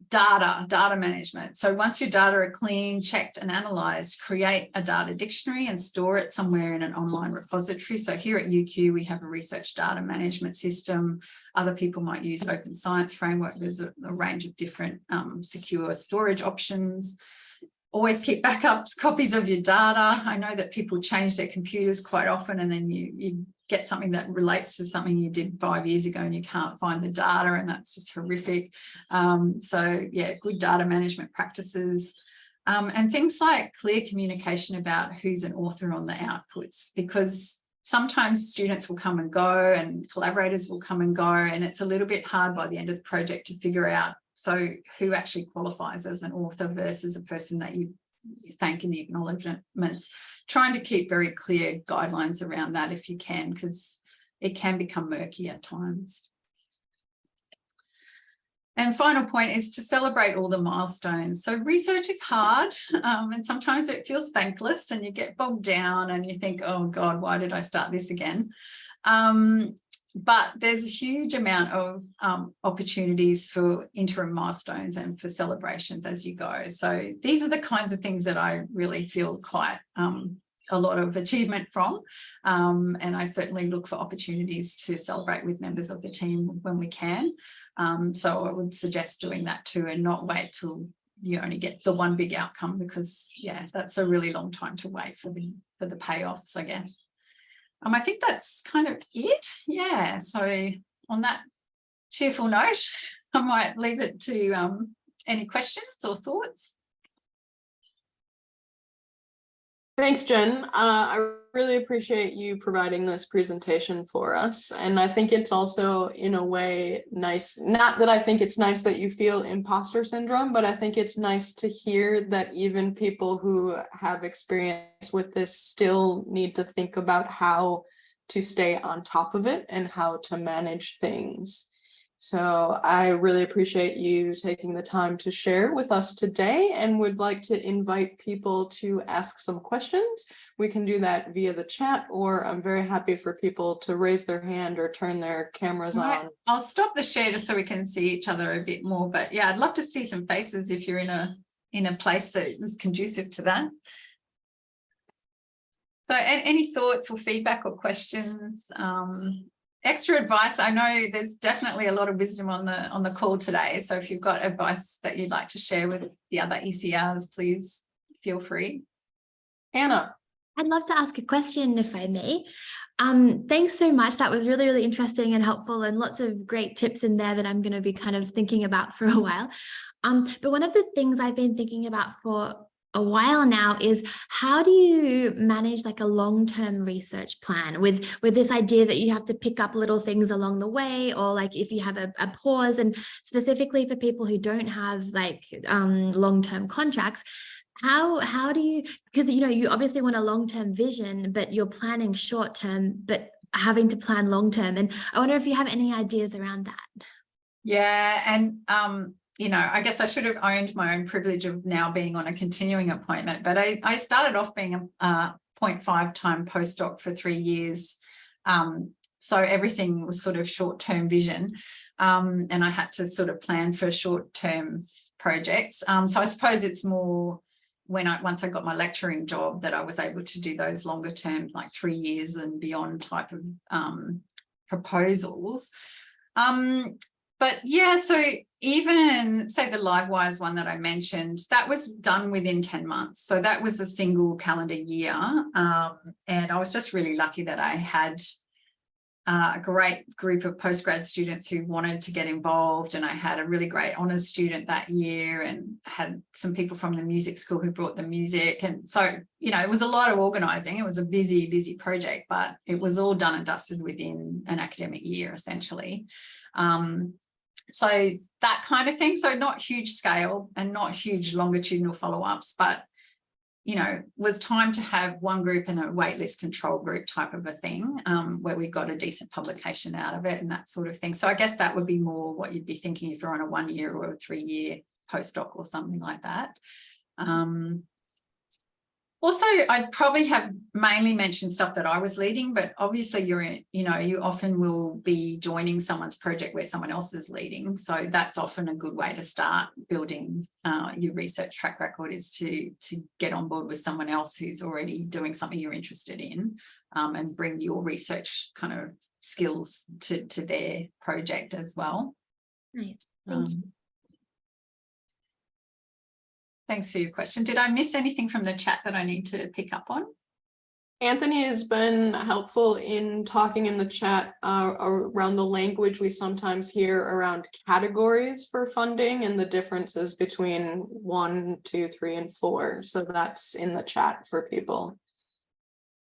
Data management. So once your data are clean, checked and analysed, create a data dictionary and store it somewhere in an online repository. So here at UQ, we have a research data management system. Other people might use Open Science Framework. There's a range of different secure storage options. Always keep backups, copies of your data. I know that people change their computers quite often, and then you get something that relates to something you did 5 years ago and you can't find the data, and that's just horrific. So yeah, good data management practices. And things like clear communication about who's an author on the outputs, because sometimes students will come and go and collaborators will come and go, and it's a little bit hard by the end of the project to figure out so who actually qualifies as an author versus a person that you thank in the acknowledgements. Trying to keep very clear guidelines around that if you can, because it can become murky at times. And final point is to celebrate all the milestones. So research is hard, and sometimes it feels thankless and you get bogged down and you think, oh God, why did I start this again? But there's a huge amount of opportunities for interim milestones and for celebrations as you go. So these are the kinds of things that I really feel quite a lot of achievement from. And I certainly look for opportunities to celebrate with members of the team when we can. So I would suggest doing that too, and not wait till you only get the one big outcome, because yeah, that's a really long time to wait for the payoffs, I guess. I think that's kind of it. Yeah. So on that cheerful note, I might leave it to any questions or thoughts. Thanks, Jen. I really appreciate you providing this presentation for us. And I think it's also, in a way, nice. Not that I think it's nice that you feel imposter syndrome, but I think it's nice to hear that even people who have experience with this still need to think about how to stay on top of it and how to manage things. So I really appreciate you taking the time to share with us today, and would like to invite people to ask some questions. We can do that via the chat, or I'm very happy for people to raise their hand or turn their cameras on. I'll stop the share just so we can see each other a bit more. But yeah, I'd love to see some faces if you're in a place that is conducive to that. So any thoughts or feedback or questions? Extra advice, I know there's definitely a lot of wisdom on the call today. So if you've got advice that you'd like to share with the other ECRs, please feel free. Anna. I'd love to ask a question if I may. Thanks so much. That was really, really interesting and helpful, and lots of great tips in there that I'm going to be kind of thinking about for a while. But one of the things I've been thinking about for a while now is, how do you manage like a long-term research plan with this idea that you have to pick up little things along the way, or like if you have a pause, and specifically for people who don't have like long-term contracts, how do you, because you obviously want a long-term vision, but you're planning short-term, but having to plan long-term, and I wonder if you have any ideas around that. Yeah, and I guess I should have owned my own privilege of now being on a continuing appointment, but I started off being a 0.5 time postdoc for 3 years. So everything was sort of short-term vision, and I had to sort of plan for short-term projects. So I suppose it's more once I got my lecturing job that I was able to do those longer term, like 3 years and beyond type of proposals. But yeah, so even say the LiveWise one that I mentioned, that was done within 10 months. So that was a single calendar year. And I was just really lucky that I had a great group of postgrad students who wanted to get involved. And I had a really great honours student that year, and had some people from the music school who brought the music. And so, it was a lot of organising. It was a busy, busy project, but it was all done and dusted within an academic year, essentially. So that kind of thing. So not huge scale and not huge longitudinal follow-ups, but, was time to have one group and a waitlist control group type of a thing, where we got a decent publication out of it and that sort of thing. So I guess that would be more what you'd be thinking if you're on a 1 year or a 3 year postdoc or something like that. Also, I'd probably have mainly mentioned stuff that I was leading, but obviously you often will be joining someone's project where someone else is leading. So that's often a good way to start building your research track record, is to get on board with someone else who's already doing something you're interested in, and bring your research kind of skills to their project as well. Nice. Thanks for your question. Did I miss anything from the chat that I need to pick up on? Anthony has been helpful in talking in the chat around the language we sometimes hear around categories for funding and the differences between 1, 2, 3, and 4. So that's in the chat for people.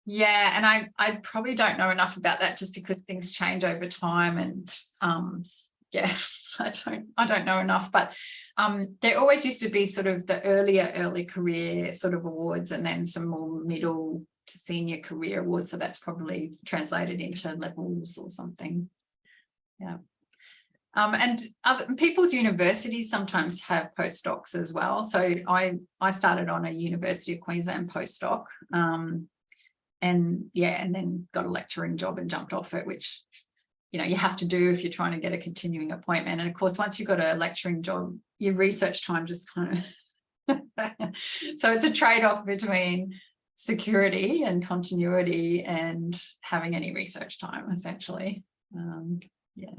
Yeah, and I probably don't know enough about that, just because things change over time, and yeah, I don't know enough, but there always used to be sort of the early career sort of awards, and then some more middle to senior career awards. So that's probably translated into levels or something. Yeah. And people's universities sometimes have postdocs as well. So I started on a University of Queensland postdoc, and then got a lecturing job and jumped off it, which you have to do if you're trying to get a continuing appointment. And of course, once you've got a lecturing job, your research time just kind of so it's a trade-off between security and continuity and having any research time, essentially. Yeah.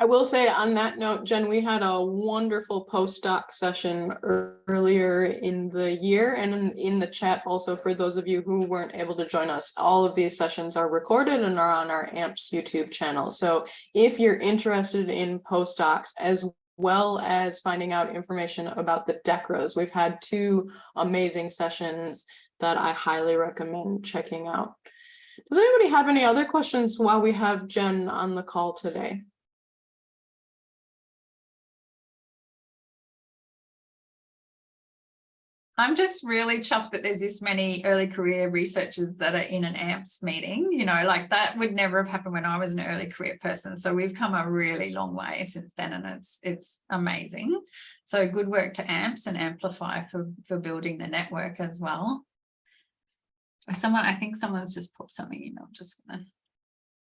I will say on that note, Jen, we had a wonderful postdoc session earlier in the year, and in the chat also, for those of you who weren't able to join us, all of these sessions are recorded and are on our AMPS YouTube channel. So if you're interested in postdocs, as well as finding out information about the DECRAs, we've had 2 amazing sessions that I highly recommend checking out. Does anybody have any other questions while we have Jen on the call today? I'm just really chuffed that there's this many early career researchers that are in an AMPS meeting. Like that would never have happened when I was an early career person. So we've come a really long way since then, and it's amazing. So good work to AMPS and AMPlify for building the network as well. I think someone's just popped something in. I'm just gonna.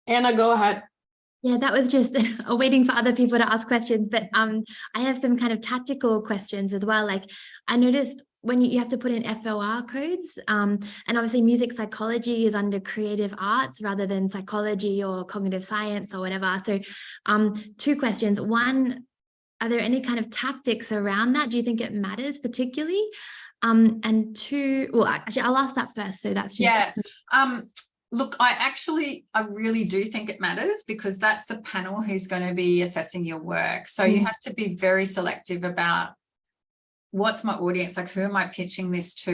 Anna, go ahead. Yeah, that was just waiting for other people to ask questions, but I have some kind of tactical questions as well. Like I noticed when you have to put in FOR codes, and obviously music psychology is under creative arts rather than psychology or cognitive science or whatever. So 2 questions. One, are there any kind of tactics around that? Do you think it matters particularly? And 2, well, actually, I'll ask that first. So that's just... Yeah. Look, I really do think it matters, because that's the panel who's going to be assessing your work. So you have to be very selective about what's my audience, like who am I pitching this to?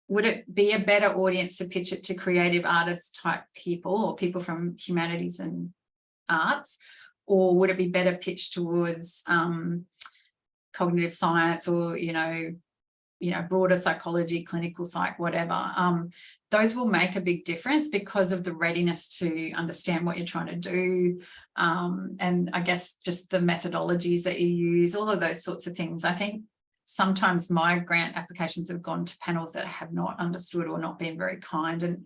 Would it be a better audience to pitch it to creative artist type people or people from humanities and arts? Or would it be better pitched towards cognitive science or, broader psychology, clinical psych, whatever? Those will make a big difference because of the readiness to understand what you're trying to do. And I guess just the methodologies that you use, all of those sorts of things. I think sometimes my grant applications have gone to panels that have not understood or not been very kind. And,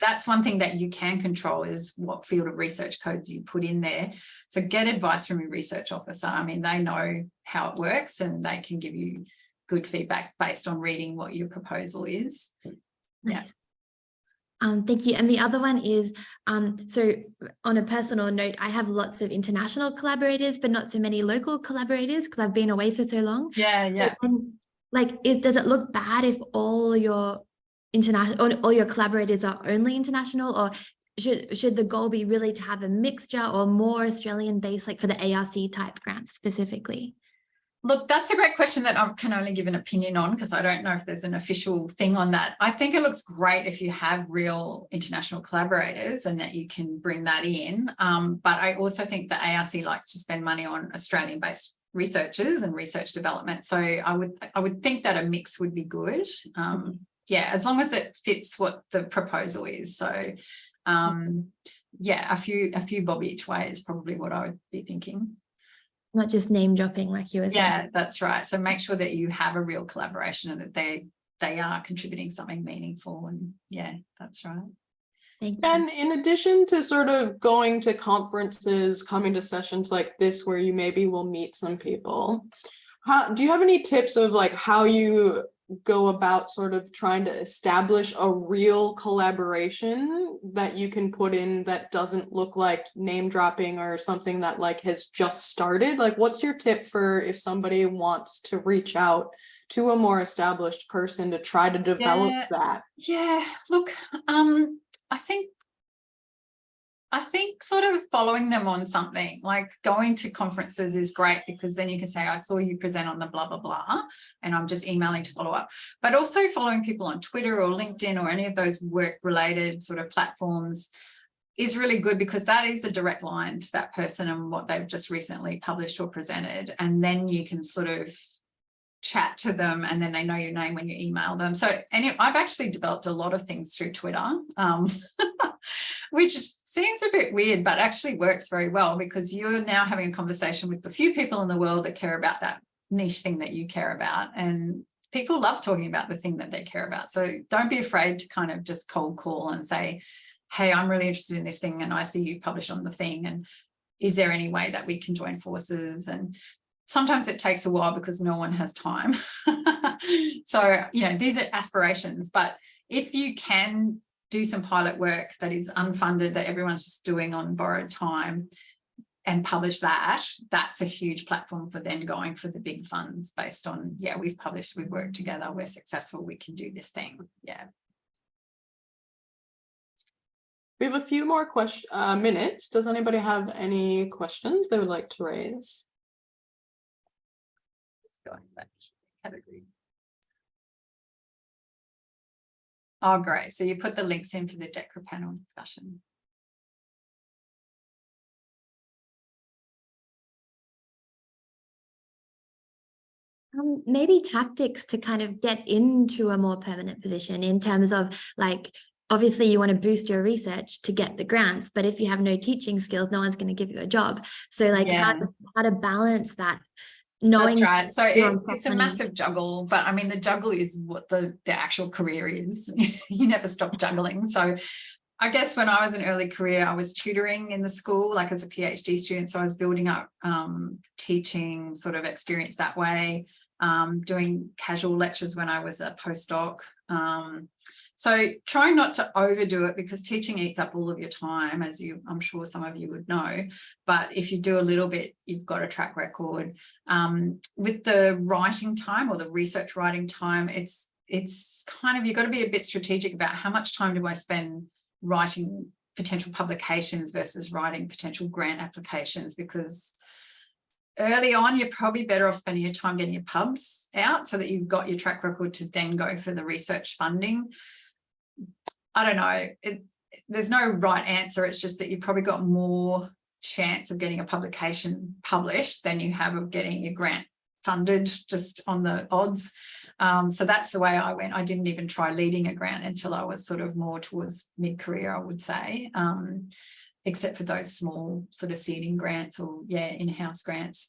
that's one thing that you can control, is what field of research codes you put in there. So get advice from your research officer. I mean, they know how it works and they can give you good feedback based on reading what your proposal is. Nice. Thank you. And the other one is, so on a personal note, I have lots of international collaborators, but not so many local collaborators because I've been away for so long. Yeah. Does it look bad if all your collaborators are only international, or should the goal be really to have a mixture or more Australian based, like for the ARC type grants specifically? Look, that's a great question that I can only give an opinion on, because I don't know if there's an official thing on that. I think it looks great if you have real international collaborators and that you can bring that in. But I also think the ARC likes to spend money on Australian-based researchers and research development. So I would think that a mix would be good. Yeah, as long as it fits what the proposal is. So yeah, a few bob each way is probably what I would be thinking. Not just name dropping like you were saying. Yeah, that's right. So make sure that you have a real collaboration and that they are contributing something meaningful. And yeah, that's right. Thank you. And in addition to sort of going to conferences, coming to sessions like this where you maybe will meet some people, do you have any tips of like how you go about sort of trying to establish a real collaboration that you can put in that doesn't look like name dropping or something that like has just started? Like, what's your tip for if somebody wants to reach out to a more established person to try to develop that? Yeah, look, I think sort of following them on something, like going to conferences is great because then you can say, I saw you present on the blah, blah, blah, and I'm just emailing to follow up. But also following people on Twitter or LinkedIn or any of those work-related sort of platforms is really good because that is a direct line to that person and what they've just recently published or presented. And then you can sort of chat to them and then they know your name when you email them. So I've actually developed a lot of things through Twitter, which seems a bit weird, but actually works very well because you're now having a conversation with the few people in the world that care about that niche thing that you care about. And people love talking about the thing that they care about. So don't be afraid to kind of just cold call and say, hey, I'm really interested in this thing and I see you've published on the thing. And is there any way that we can join forces? And sometimes it takes a while because no one has time. So, you know, these are aspirations, but if you can do some pilot work that is unfunded, that everyone's just doing on borrowed time and publish that, that's a huge platform for then going for the big funds based on, yeah, we've published, we've worked together, we're successful, we can do this thing. Yeah. We have a few more minutes. Does anybody have any questions they would like to raise? Going back to category. Oh, great. So you put the links in for the DECRA panel discussion. Maybe tactics to kind of get into a more permanent position in terms of like, obviously you want to boost your research to get the grants, but if you have no teaching skills, no one's going to give you a job. So like how to balance that. That's right. So it's a massive juggle, but I mean, the juggle is what the actual career is. You never stop juggling. So I guess when I was in early career, I was tutoring in the school, like as a PhD student. So I was building up teaching sort of experience that way, doing casual lectures when I was a postdoc. So trying not to overdo it because teaching eats up all of your time, as I'm sure some of you would know. But if you do a little bit, you've got a track record. With the writing time or the research writing time, it's kind of, you've got to be a bit strategic about how much time do I spend writing potential publications versus writing potential grant applications, because early on, you're probably better off spending your time getting your pubs out so that you've got your track record to then go for the research funding. I don't know. There's no right answer. It's just that you've probably got more chance of getting a publication published than you have of getting your grant funded, just on the odds. So that's the way I went. I didn't even try leading a grant until I was sort of more towards mid-career, I would say. Except for those small sort of seeding grants or in-house grants.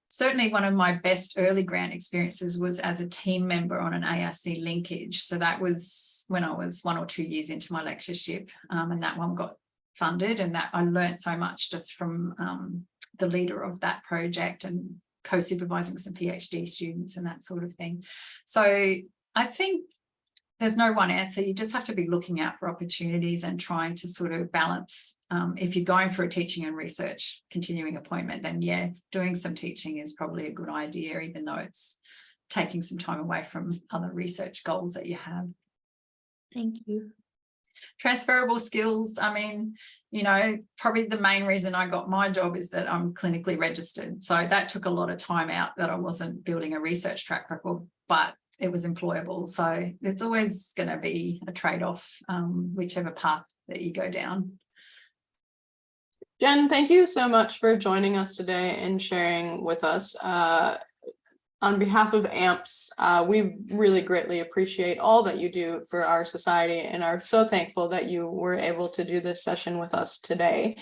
Certainly one of my best early grant experiences was as a team member on an ARC linkage. So that was when I was 1 or 2 years into my lectureship, and that one got funded, and that I learned so much just from the leader of that project and co-supervising some PhD students and that sort of thing. So I think there's no one answer. You just have to be looking out for opportunities and trying to sort of balance. If you're going for a teaching and research continuing appointment, then yeah, doing some teaching is probably a good idea, even though it's taking some time away from other research goals that you have. Thank you. Transferable skills. I mean, you know, probably the main reason I got my job is that I'm clinically registered. So that took a lot of time out that I wasn't building a research track record, but it was employable. So it's always going to be a trade-off, whichever path that you go down. Jen, thank you so much for joining us today and sharing with us. On behalf of AMPS, we really greatly appreciate all that you do for our society and are so thankful that you were able to do this session with us today.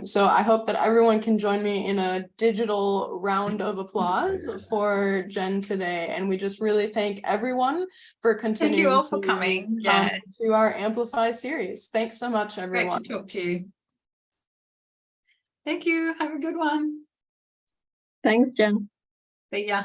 So I hope that everyone can join me in a digital round of applause for Jen today. And we just really thank everyone for continuing Thank you all for coming. Yeah. to our AMPlify series. Thanks so much, everyone. Great to talk to you. Thank you. Have a good one. Thanks, Jen. See ya.